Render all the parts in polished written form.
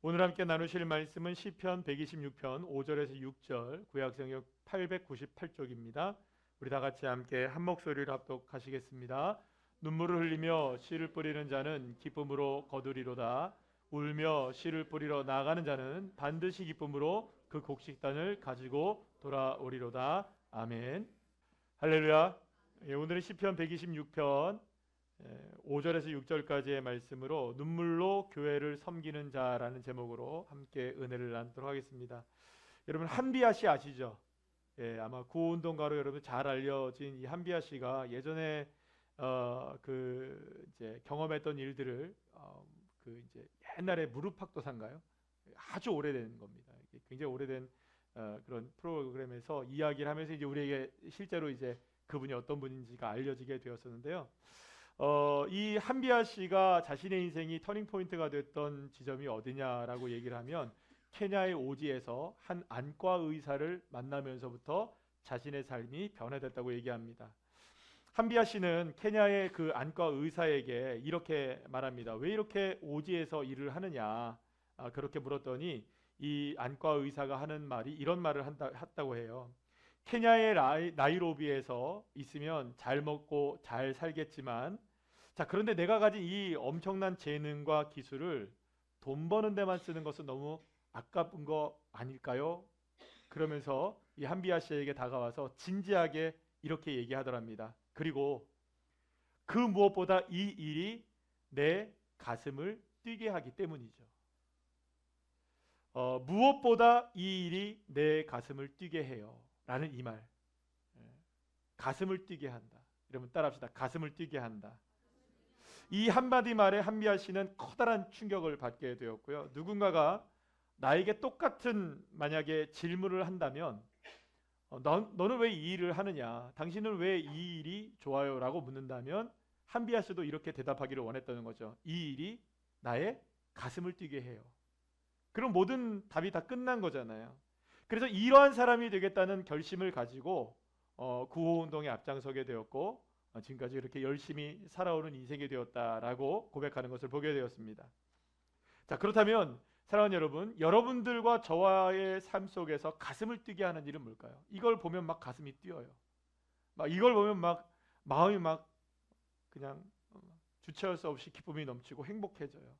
오늘 함께 나누실 말씀은 시편 126편 5절에서 6절, 구약성경 898쪽입니다. 우리 다 같이 함께 한 목소리로 합독하시겠습니다. 눈물을 흘리며 씨를 뿌리는 자는 기쁨으로 거두리로다. 울며 씨를 뿌리러 나가는 자는 반드시 기쁨으로 그 곡식단을 가지고 돌아오리로다. 아멘. 할렐루야. 오늘은 시편 126편 5절에서 6절까지의 말씀으로 눈물로 교회를 섬기는 자라는 제목으로 함께 은혜를 나누도록 하겠습니다. 여러분 한비아 씨 아시죠? 아마 구호운동가로 여러분 잘 알려진 이 한비아 씨가 예전에 이제 경험했던 일들을 이제 옛날에 무릎팍도사인가요? 아주 오래된 겁니다. 굉장히 오래된 그런 프로그램에서 이야기를 하면서 이제 우리에게 실제로 이제 그분이 어떤 분인지가 알려지게 되었었는데요. 이 한비아 씨가 자신의 인생이 터닝 포인트가 됐던 지점이 어디냐라고 얘기를 하면 케냐의 오지에서 한 안과 의사를 만나면서부터 자신의 삶이 변화됐다고 얘기합니다. 한비아 씨는 케냐의 그 안과 의사에게 이렇게 말합니다. 왜 이렇게 오지에서 일을 하느냐? 그렇게 물었더니 이 안과 의사가 하는 말이 이런 말을 했다고 해요. 케냐의 나이로비에서 있으면 잘 먹고 잘 살겠지만, 자, 그런데 내가 가진 이 엄청난 재능과 기술을 돈 버는 데만 쓰는 것은 너무 아까운 거 아닐까요? 그러면서 이 한비아 씨에게 다가와서 진지하게 이렇게 얘기하더랍니다. 그리고 그 무엇보다 이 일이 내 가슴을 뛰게 하기 때문이죠. 무엇보다 이 일이 내 가슴을 뛰게 해요. 라는 이 말. 예, 가슴을 뛰게 한다. 여러분 따라합시다. 가슴을 뛰게 한다. 이 한마디 말에 한비아 씨는 커다란 충격을 받게 되었고요. 누군가가 나에게 똑같은 만약에 질문을 한다면 너는 왜 이 일을 하느냐? 당신은 왜 이 일이 좋아요? 라고 묻는다면 한비아 씨도 이렇게 대답하기를 원했다는 거죠. 이 일이 나의 가슴을 뛰게 해요. 그럼 모든 답이 다 끝난 거잖아요. 그래서 이러한 사람이 되겠다는 결심을 가지고 구호운동에 앞장서게 되었고 지금까지 이렇게 열심히 살아오는 인생이 되었다라고 고백하는 것을 보게 되었습니다. 자, 그렇다면 사랑하는 여러분, 여러분들과 저와의 삶 속에서 가슴을 뛰게 하는 일은 뭘까요? 이걸 보면 막 가슴이 뛰어요. 막 이걸 보면 막 마음이 막 그냥 주체할 수 없이 기쁨이 넘치고 행복해져요.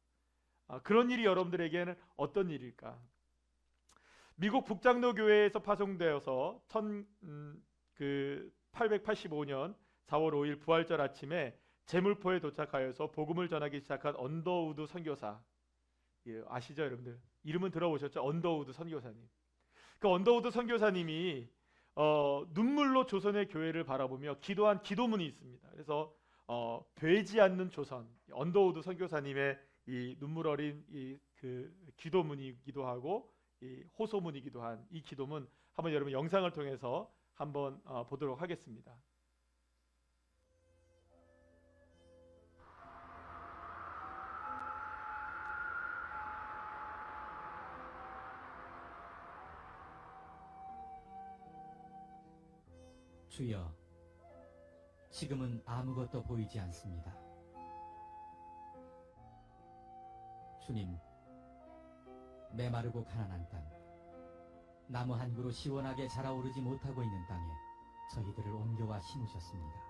그런 일이 여러분들에게는 어떤 일일까? 미국 북장로 교회에서 파송되어서 885년 4월 5일 부활절 아침에 제물포에 도착하여서 복음을 전하기 시작한 언더우드 선교사. 아시죠, 여러분들? 이름은 들어보셨죠? 언더우드 선교사님. 그 언더우드 선교사님이 눈물로 조선의 교회를 바라보며 기도한 기도문이 있습니다. 그래서 되지 않는 조선, 언더우드 선교사님의 이 눈물 어린 그 기도문이기도 하고 이 호소문이기도 한 이 기도문 한번 여러분 영상을 통해서 한번 보도록 하겠습니다. 주여, 지금은 아무것도 보이지 않습니다. 주님, 메마르고 가난한 땅, 나무 한 그루 시원하게 자라오르지 못하고 있는 땅에 저희들을 옮겨와 심으셨습니다.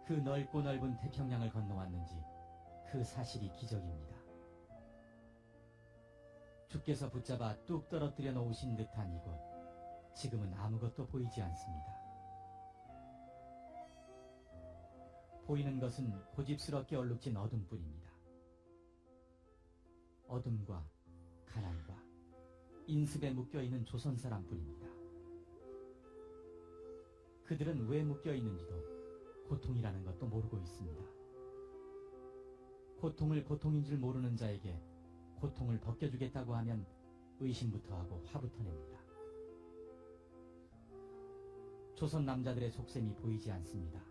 그 넓고 넓은 태평양을 건너왔는지 그 사실이 기적입니다. 주께서 붙잡아 뚝 떨어뜨려 놓으신 듯한 이곳, 지금은 아무것도 보이지 않습니다. 보이는 것은 고집스럽게 얼룩진 어둠뿐입니다. 어둠과 가난과 인습에 묶여있는 조선 사람뿐입니다. 그들은 왜 묶여있는지도 고통이라는 것도 모르고 있습니다. 고통을 고통인 줄 모르는 자에게 고통을 벗겨주겠다고 하면 의심부터 하고 화부터 냅니다. 조선 남자들의 속셈이 보이지 않습니다.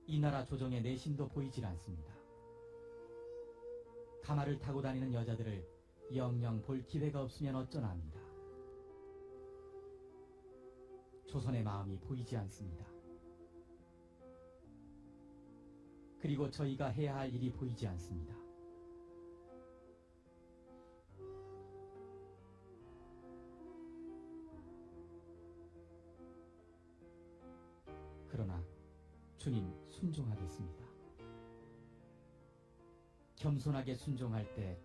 이 나라 조정의 내심도 보이질 않습니다. 가마를 타고 다니는 여자들을 영영 볼 기회가 없으면 어쩌나 합니다. 조선의 마음이 보이지 않습니다. 그리고 저희가 해야 할 일이 보이지 않습니다. 그러나 주님 순종하겠습니다. 겸손하게 순종할 때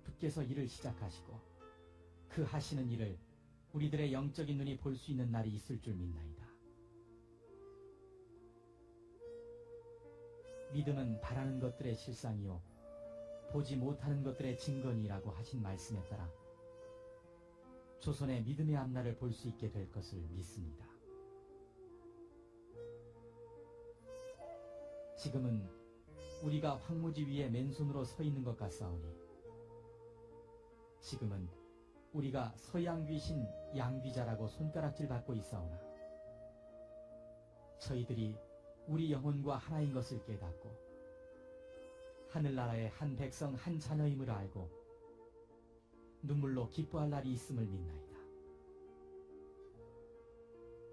주께서 일을 시작하시고 그 하시는 일을 우리들의 영적인 눈이 볼 수 있는 날이 있을 줄 믿나이다. 믿음은 바라는 것들의 실상이요 보지 못하는 것들의 증거니라고 하신 말씀에 따라 조선의 믿음의 앞날을 볼 수 있게 될 것을 믿습니다. 지금은 우리가 황무지 위에 맨손으로 서 있는 것 같사오니 지금은 우리가 서양 귀신 양귀자라고 손가락질 받고 있사오나 저희들이 우리 영혼과 하나인 것을 깨닫고 하늘나라의 한 백성 한 자녀임을 알고 눈물로 기뻐할 날이 있음을 믿나이다.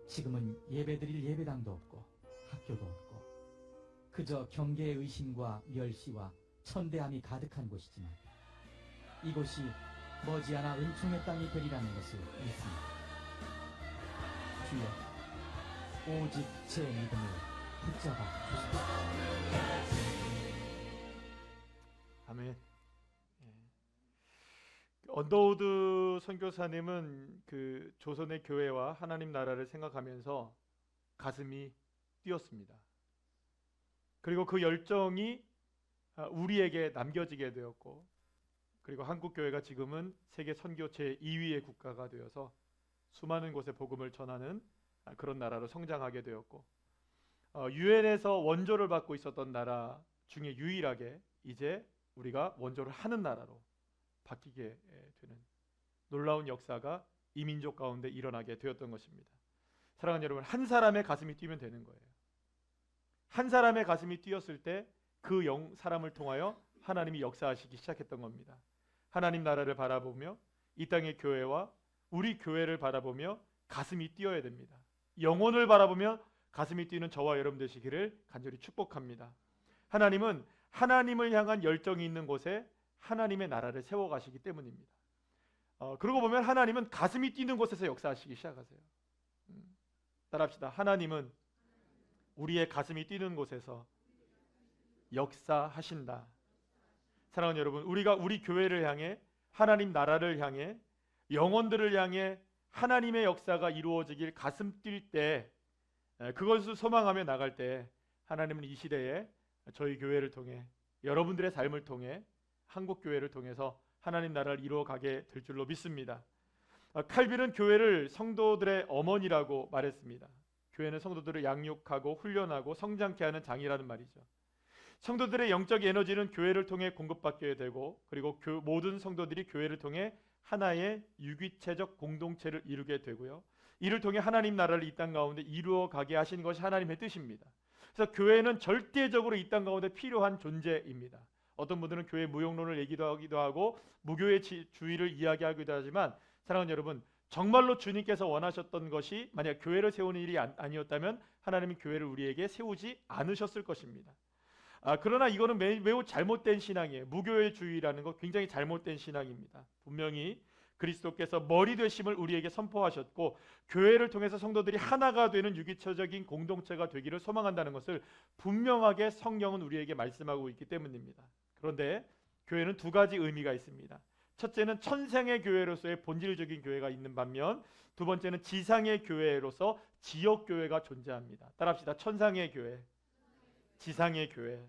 지금은 예배드릴 예배당도 없고 학교도 없고 그저 경계의 의심과 멸시와 천대함이 가득한 곳이지만 이곳이 머지않아 은총의 땅이 되리라는 것을 믿습니다. 주여 오직 제 믿음을 붙잡아 주소서. 아멘. 예. 언더우드 선교사님은 그 조선의 교회와 하나님 나라를 생각하면서 가슴이 뛰었습니다. 그리고 그 열정이 우리에게 남겨지게 되었고, 그리고 한국 교회가 지금은 세계 선교 제2위의 국가가 되어서 수많은 곳에 복음을 전하는 그런 나라로 성장하게 되었고, 유엔에서 원조를 받고 있었던 나라 중에 유일하게 이제 우리가 원조를 하는 나라로 바뀌게 되는 놀라운 역사가 이 민족 가운데 일어나게 되었던 것입니다. 사랑하는 여러분, 한 사람의 가슴이 뛰면 되는 거예요. 한 사람의 가슴이 뛰었을 때 그 사람을 통하여 하나님이 역사하시기 시작했던 겁니다. 하나님 나라를 바라보며 이 땅의 교회와 우리 교회를 바라보며 가슴이 뛰어야 됩니다. 영혼을 바라보며 가슴이 뛰는 저와 여러분 되시기를 간절히 축복합니다. 하나님은 하나님을 향한 열정이 있는 곳에 하나님의 나라를 세워가시기 때문입니다. 그러고 보면 하나님은 가슴이 뛰는 곳에서 역사하시기 시작하세요. 따라합시다. 하나님은 우리의 가슴이 뛰는 곳에서 역사하신다. 사랑하는 여러분, 우리가 우리 교회를 향해, 하나님 나라를 향해, 영혼들을 향해 하나님의 역사가 이루어지길 가슴 뛸 때, 그것을 소망하며 나갈 때 하나님은 이 시대에 저희 교회를 통해, 여러분들의 삶을 통해, 한국 교회를 통해서 하나님 나라를 이루어가게 될 줄로 믿습니다. 칼빈은 교회를 성도들의 어머니라고 말했습니다. 교회는 성도들을 양육하고 훈련하고 성장케 하는 장이라는 말이죠. 성도들의 영적 에너지는 교회를 통해 공급받게 되고, 그리고 모든 성도들이 교회를 통해 하나의 유기체적 공동체를 이루게 되고요. 이를 통해 하나님 나라를 이 땅 가운데 이루어가게 하신 것이 하나님의 뜻입니다. 그래서 교회는 절대적으로 이 땅 가운데 필요한 존재입니다. 어떤 분들은 교회 무용론을 얘기하기도 하고 무교회주의를 이야기하기도 하지만, 사랑하는 여러분, 정말로 주님께서 원하셨던 것이 만약 교회를 세우는 일이 아니었다면 하나님이 교회를 우리에게 세우지 않으셨을 것입니다. 그러나 이거는 매우 잘못된 신앙이에요. 무교회주의라는 거 굉장히 잘못된 신앙입니다. 분명히 그리스도께서 머리 되심을 우리에게 선포하셨고, 교회를 통해서 성도들이 하나가 되는 유기체적인 공동체가 되기를 소망한다는 것을 분명하게 성경은 우리에게 말씀하고 있기 때문입니다. 그런데 교회는 두 가지 의미가 있습니다. 첫째는 천상의 교회로서의 본질적인 교회가 있는 반면, 두 번째는 지상의 교회로서 지역 교회가 존재합니다. 따라합시다. 천상의 교회, 지상의 교회.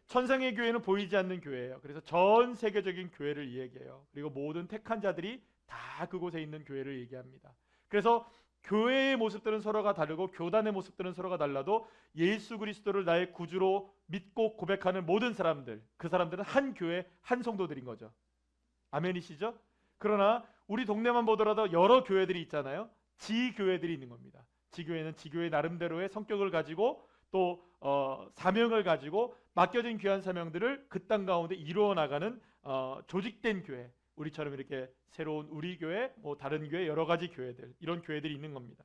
천상의 교회는 보이지 않는 교회예요. 그래서 전 세계적인 교회를 이야기해요. 그리고 모든 택한 자들이 다 그곳에 있는 교회를 얘기합니다. 그래서 교회의 모습들은 서로가 다르고 교단의 모습들은 서로가 달라도 예수 그리스도를 나의 구주로 믿고 고백하는 모든 사람들, 그 사람들은 한 교회, 한 성도들인 거죠. 아멘이시죠? 그러나 우리 동네만 보더라도 여러 교회들이 있잖아요. 지교회들이 있는 겁니다. 지교회는 지교회 나름대로의 성격을 가지고 또 사명을 가지고 맡겨진 귀한 사명들을 그 땅 가운데 이루어 나가는 조직된 교회, 우리처럼 이렇게 새로운 우리 교회, 뭐 다른 교회, 여러 가지 교회들, 이런 교회들이 있는 겁니다.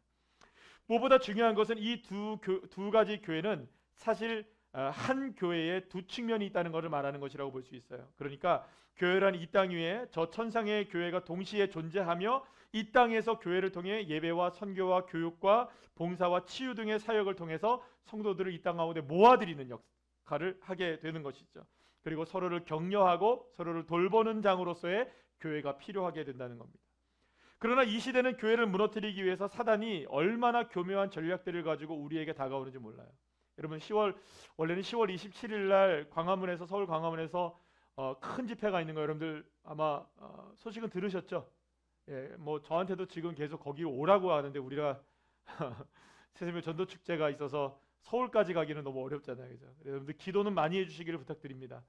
무엇보다 중요한 것은 이 두 가지 교회는 사실 한 교회에 두 측면이 있다는 것을 말하는 것이라고 볼 수 있어요. 그러니까 교회란 이 땅 위에 저 천상의 교회가 동시에 존재하며 이 땅에서 교회를 통해 예배와 선교와 교육과 봉사와 치유 등의 사역을 통해서 성도들을 이 땅 가운데 모아들이는 역할을 하게 되는 것이죠. 그리고 서로를 격려하고 서로를 돌보는 장으로서의 교회가 필요하게 된다는 겁니다. 그러나 이 시대는 교회를 무너뜨리기 위해서 사단이 얼마나 교묘한 전략들을 가지고 우리에게 다가오는지 몰라요. 여러분 원래는 10월 27일 날 광화문에서 서울 광화문에서 큰 집회가 있는 거 여러분들 아마 소식은 들으셨죠? 예, 뭐 저한테도 지금 계속 거기 오라고 하는데 우리가 새샘의 전도 축제가 있어서 서울까지 가기는 너무 어렵잖아요, 그죠? 여러분들 기도는 많이 해주시기를 부탁드립니다.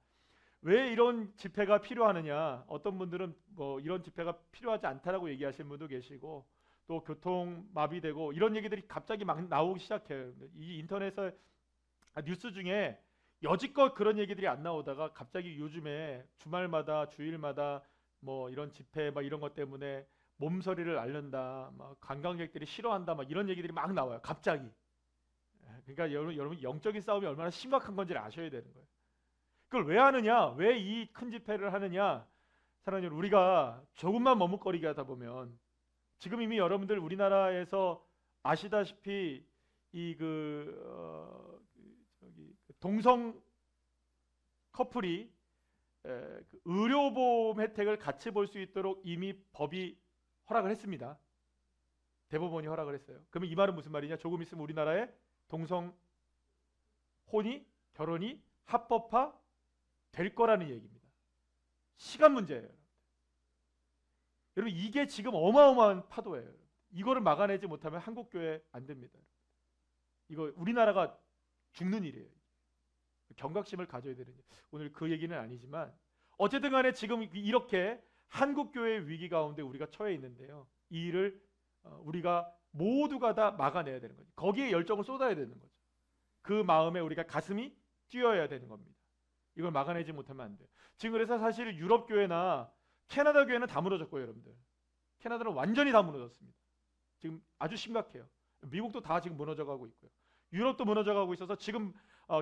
왜 이런 집회가 필요하느냐? 어떤 분들은 뭐 이런 집회가 필요하지 않다라고 얘기하시는 분도 계시고 또 교통 마비되고 이런 얘기들이 갑자기 막 나오기 시작해요. 이 인터넷에 뉴스 중에 여지껏 그런 얘기들이 안 나오다가 갑자기 요즘에 주말마다 주일마다 뭐 이런 집회 막 이런 것 때문에 몸서리를 앓는다, 막 관광객들이 싫어한다, 막 이런 얘기들이 막 나와요. 갑자기. 그러니까 여러분 영적인 싸움이 얼마나 심각한 건지를 아셔야 되는 거예요. 그걸 왜 하느냐? 왜 이 큰 집회를 하느냐? 사랑하는 여러분, 우리가 조금만 머뭇거리게 하다 보면 지금 이미 여러분들 우리나라에서 아시다시피 동성 커플이 그 의료보험 혜택을 같이 볼 수 있도록 이미 법이 허락을 했습니다. 대법원이 허락을 했어요. 그러면 이 말은 무슨 말이냐? 조금 있으면 우리나라에 동성 결혼이 합법화 될 거라는 얘기입니다. 시간 문제예요. 여러분 이게 지금 어마어마한 파도예요. 이거를 막아내지 못하면 한국 교회 안 됩니다. 이거 우리나라가 죽는 일이에요. 경각심을 가져야 되는 일. 오늘 그 얘기는 아니지만 어쨌든 간에 지금 이렇게 한국 교회의 위기 가운데 우리가 처해 있는데요. 이 일을 우리가 모두가 다 막아내야 되는 거죠. 거기에 열정을 쏟아야 되는 거죠. 그 마음에 우리가 가슴이 뛰어야 되는 겁니다. 이걸 막아내지 못하면 안 돼요. 지금 그래서 사실 유럽 교회나 캐나다 교회는 다 무너졌고요, 여러분들. 캐나다는 완전히 다 무너졌습니다. 지금 아주 심각해요. 미국도 다 지금 무너져가고 있고요. 유럽도 무너져가고 있어서 지금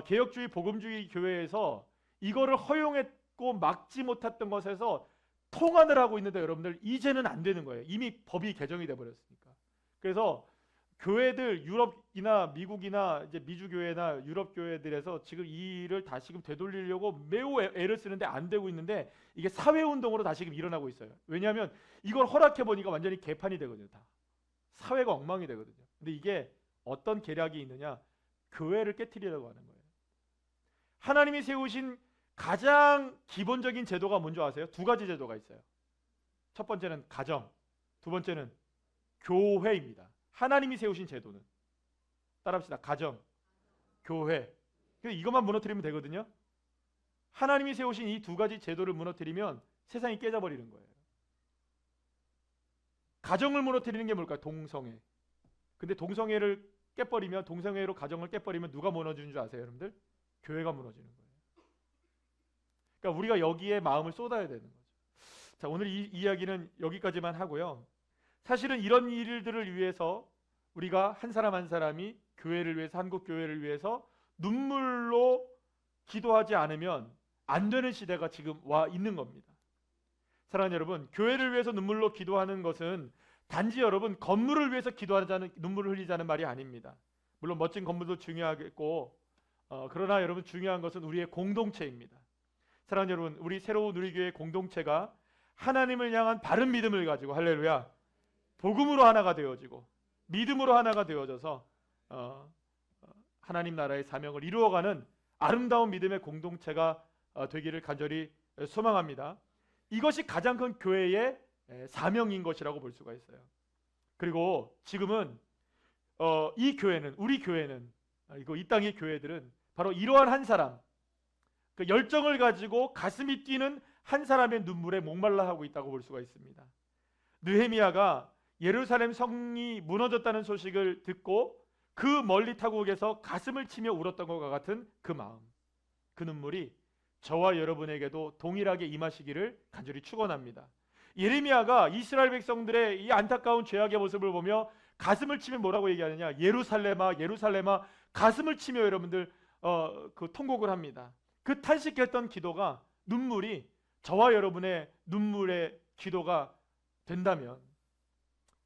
개혁주의 복음주의 교회에서 이거를 허용했고 막지 못했던 것에서 통한을 하고 있는데 여러분들 이제는 안 되는 거예요. 이미 법이 개정이 돼 버렸으니까. 그래서 교회들 유럽이나 미국이나 이제 미주 교회나 유럽 교회들에서 지금 이 일을 다시금 되돌리려고 매우 애를 쓰는데 안 되고 있는데 이게 사회 운동으로 다시금 일어나고 있어요. 왜냐하면 이걸 허락해 보니까 완전히 개판이 되거든요. 다 사회가 엉망이 되거든요. 근데 이게 어떤 계략이 있느냐? 교회를 깨트리려고 하는 거예요. 하나님이 세우신 가장 기본적인 제도가 뭔지 아세요? 두 가지 제도가 있어요. 첫 번째는 가정, 두 번째는 교회입니다. 하나님이 세우신 제도는 따라합시다. 가정, 교회. 이것만 무너뜨리면 되거든요. 하나님이 세우신 이 두 가지 제도를 무너뜨리면 세상이 깨져버리는 거예요. 가정을 무너뜨리는 게 뭘까요? 동성애. 근데 동성애를 깨버리면, 동성애로 가정을 깨버리면 누가 무너지는 줄 아세요, 여러분들? 교회가 무너지는 거예요. 그러니까 우리가 여기에 마음을 쏟아야 되는 거죠. 자, 오늘 이 이야기는 여기까지만 하고요. 사실은 이런 일들을 위해서 우리가 한 사람 한 사람이 교회를 위해서, 한국 교회를 위해서 눈물로 기도하지 않으면 안 되는 시대가 지금 와 있는 겁니다. 사랑하는 여러분, 교회를 위해서 눈물로 기도하는 것은 단지 여러분 건물을 위해서 기도하자는, 눈물을 흘리자는 말이 아닙니다. 물론 멋진 건물도 중요하겠고 그러나 여러분 중요한 것은 우리의 공동체입니다. 사랑하는 여러분, 우리 새로운 우리교회 공동체가 하나님을 향한 바른 믿음을 가지고 할렐루야 복음으로 하나가 되어지고 믿음으로 하나가 되어져서 하나님 나라의 사명을 이루어가는 아름다운 믿음의 공동체가 되기를 간절히 소망합니다. 이것이 가장 큰 교회의 사명인 것이라고 볼 수가 있어요. 그리고 지금은 이 교회는, 우리 교회는, 이 땅의 교회들은 바로 이러한 한 사람, 그 열정을 가지고 가슴이 뛰는 한 사람의 눈물에 목말라 하고 있다고 볼 수가 있습니다. 느헤미야가 예루살렘 성이 무너졌다는 소식을 듣고 그 멀리 타국에서 가슴을 치며 울었던 것과 같은 그 마음, 그 눈물이 저와 여러분에게도 동일하게 임하시기를 간절히 축원합니다. 예레미야가 이스라엘 백성들의 이 안타까운 죄악의 모습을 보며 가슴을 치며 뭐라고 얘기하느냐? 예루살렘아, 예루살렘아, 가슴을 치며 여러분들 그 통곡을 합니다. 그 탄식했던 기도가 눈물이 저와 여러분의 눈물의 기도가 된다면,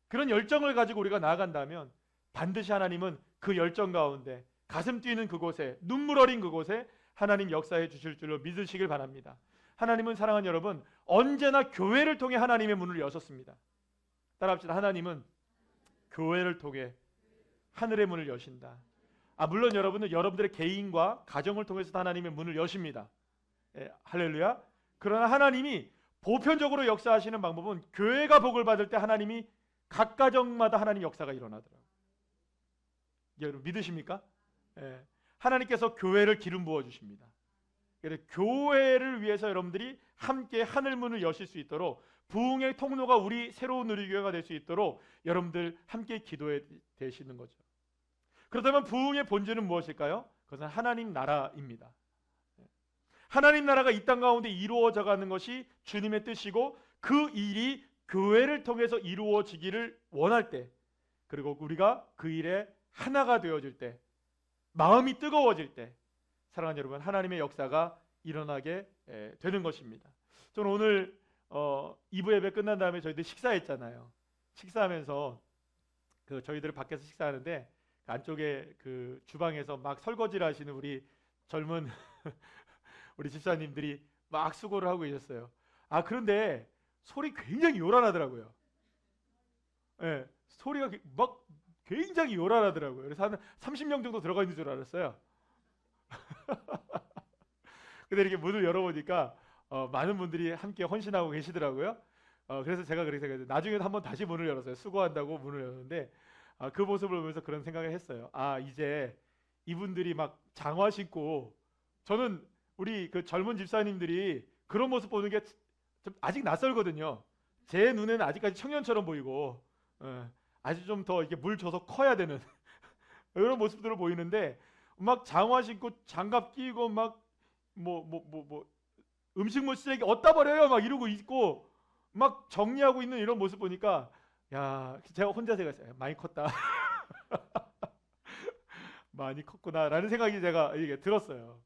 그런 열정을 가지고 우리가 나아간다면 반드시 하나님은 그 열정 가운데, 가슴 뛰는 그곳에, 눈물 어린 그곳에 하나님 역사해 주실 줄로 믿으시길 바랍니다. 하나님은, 사랑하는 여러분, 언제나 교회를 통해 하나님의 문을 여셨습니다. 따라합시다. 하나님은 교회를 통해 하늘의 문을 여신다. 물론 여러분은 여러분들의 개인과 가정을 통해서도 하나님의 문을 여십니다. 할렐루야. 그러나 하나님이 보편적으로 역사하시는 방법은 교회가 복을 받을 때 하나님이 각 가정마다 하나님 역사가 일어나더라고요. 여러분 믿으십니까? 하나님께서 교회를 기름 부어 주십니다. 그래서 교회를 위해서 여러분들이 함께 하늘문을 여실 수 있도록, 부흥의 통로가 우리 새로운 누리교회가 될 수 있도록 여러분들 함께 기도해 되시는 거죠. 그렇다면 부흥의 본질은 무엇일까요? 그것은 하나님 나라입니다. 하나님 나라가 이 땅 가운데 이루어져 가는 것이 주님의 뜻이고, 그 일이 교회를 통해서 이루어지기를 원할 때, 그리고 우리가 그 일에 하나가 되어질 때, 마음이 뜨거워질 때, 사랑하는 여러분, 하나님의 역사가 일어나게 되는 것입니다. 저는 오늘 2부 예배 끝난 다음에 저희들 식사했잖아요. 식사하면서 저희들 밖에서 식사하는데 안쪽에 그 주방에서 막 설거지를 하시는 우리 젊은 우리 집사님들이 막 수고를 하고 계셨어요. 그런데 소리 굉장히 요란하더라고요. 소리가 막 굉장히 요란하더라고요. 그래서 한 30명 정도 들어가 있는 줄 알았어요. 근데 이렇게 문을 열어보니까 많은 분들이 함께 헌신하고 계시더라고요. 그래서 제가 그렇게 생각해요. 나중에 한번 다시 문을 열었어요. 수고한다고 문을 열었는데 그 모습을 보면서 그런 생각을 했어요. 이제 이분들이 막 장화 신고, 저는 우리 그 젊은 집사님들이 그런 모습 보는 게 좀 아직 낯설거든요. 제 눈에는 아직까지 청년처럼 보이고, 아직 좀 더 이렇게 물 줘서 커야 되는 이런 모습들을 보이는데, 막 장화 신고 장갑 끼고 막 음식물 쓰레기 어디다 버려요 막 이러고 있고 막 정리하고 있는 이런 모습 보니까, 야, 제가 혼자 생각했어요. 많이 컸다. 많이 컸구나라는 생각이 제가 이게 들었어요.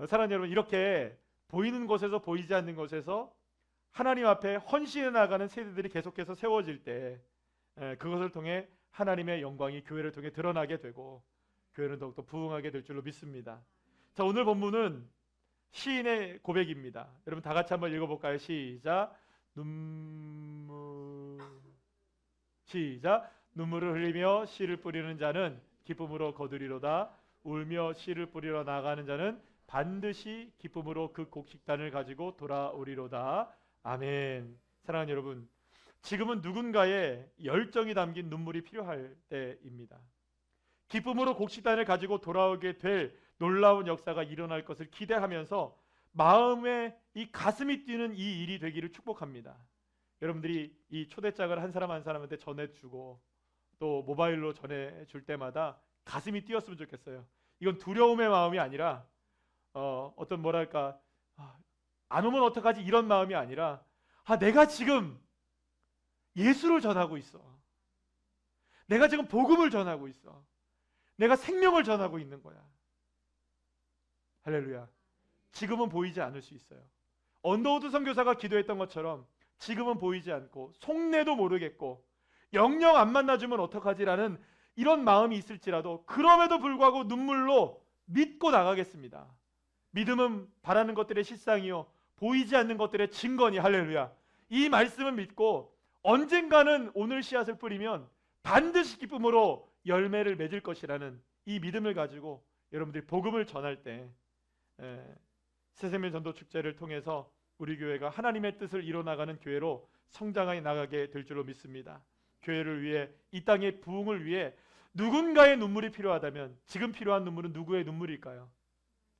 사랑하는 여러분, 이렇게 보이는 곳에서 보이지 않는 곳에서 하나님 앞에 헌신해 나가는 세대들이 계속해서 세워질 때, 그것을 통해 하나님의 영광이 교회를 통해 드러나게 되고 교회는 더욱더 부흥하게 될 줄로 믿습니다. 자, 오늘 본문은 시인의 고백입니다. 여러분 다 같이 한번 읽어볼까요? 시작. 눈물을 흘리며 씨를 뿌리는 자는 기쁨으로 거두리로다. 울며 씨를 뿌리러 나가는 자는 반드시 기쁨으로 그 곡식단을 가지고 돌아오리로다. 아멘. 사랑하는 여러분, 지금은 누군가의 열정이 담긴 눈물이 필요할 때입니다. 기쁨으로 곡식단을 가지고 돌아오게 될 놀라운 역사가 일어날 것을 기대하면서 마음에 이 가슴이 뛰는 이 일이 되기를 축복합니다. 여러분들이 이 초대장을 한 사람 한 사람한테 전해주고 또 모바일로 전해줄 때마다 가슴이 뛰었으면 좋겠어요. 이건 두려움의 마음이 아니라 어떤 뭐랄까, 안 오면 어떡하지 이런 마음이 아니라, 내가 지금 예수를 전하고 있어. 내가 지금 복음을 전하고 있어. 내가 생명을 전하고 있는 거야. 할렐루야. 지금은 보이지 않을 수 있어요. 언더우드 선교사가 기도했던 것처럼 지금은 보이지 않고 속내도 모르겠고 영영 안 만나주면 어떡하지라는 이런 마음이 있을지라도, 그럼에도 불구하고 눈물로 믿고 나가겠습니다. 믿음은 바라는 것들의 실상이요 보이지 않는 것들의 증거니. 할렐루야. 이 말씀을 믿고 언젠가는 오늘 씨앗을 뿌리면 반드시 기쁨으로 열매를 맺을 것이라는 이 믿음을 가지고 여러분들이 복음을 전할 때 새생명 전도 축제를 통해서 우리 교회가 하나님의 뜻을 이뤄나가는 교회로 성장해 나가게 될 줄로 믿습니다. 교회를 위해, 이 땅의 부흥을 위해 누군가의 눈물이 필요하다면 지금 필요한 눈물은 누구의 눈물일까요?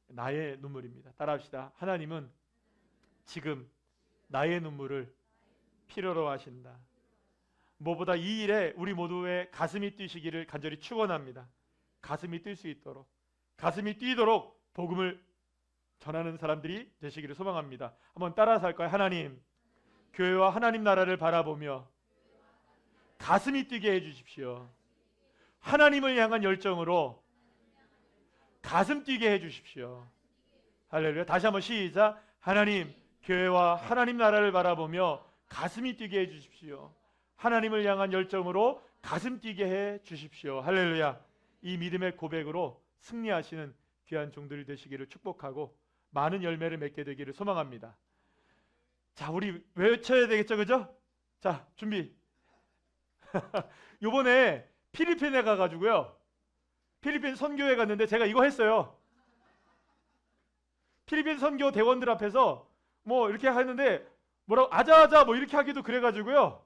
나의 눈물입니다. 따라합시다. 하나님은 지금 나의 눈물을 필요로 하신다. 무엇보다 이 일에 우리 모두의 가슴이 뛰시기를 간절히 축원합니다. 가슴이 뛸 수 있도록, 가슴이 뛰도록 복음을 전하는 사람들이 되시기를 소망합니다. 한번 따라서 할까요? 하나님, 교회와 하나님 나라를 바라보며 가슴이 뛰게 해주십시오. 하나님을 향한 열정으로 가슴 뛰게 해 주십시오. 할렐루야. 다시 한번 시작. 하나님, 교회와 하나님 나라를 바라보며 가슴이 뛰게 해 주십시오. 하나님을 향한 열정으로 가슴 뛰게 해 주십시오. 할렐루야. 이 믿음의 고백으로 승리하시는 귀한 종들이 되시기를 축복하고 많은 열매를 맺게 되기를 소망합니다. 자, 우리 외쳐야 되겠죠, 그죠? 자, 준비. 요번에 필리핀에 가가지고요, 필리핀 선교회 갔는데 제가 이거 했어요. 필리핀 선교 대원들 앞에서 뭐 이렇게 하는데 뭐라고 아자아자 뭐 이렇게 하기도 그래가지고요,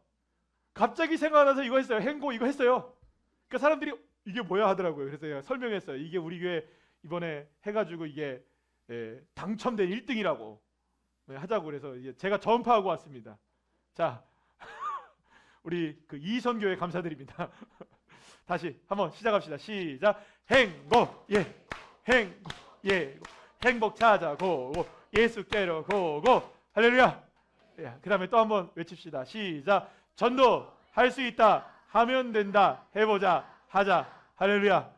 갑자기 생각나서 이거 했어요. 행보 이거 했어요. 그러니까 사람들이 이게 뭐야 하더라고요. 그래서 제가 설명했어요. 이게 우리 교회 이번에 해가지고 이게 당첨된 1등이라고 하자고 그래서 이제 제가 전파하고 왔습니다. 자, 우리 그 이선교회 감사드립니다. 다시 한번 시작합시다. 시작. 행복 예, 행복 예, 행복 찾아고 예수께로 고고. 할렐루야. 그 다음에 또 한번 외칩시다. 시작. 전도 할 수 있다. 하면 된다. 해보자. 하자. 할렐루야.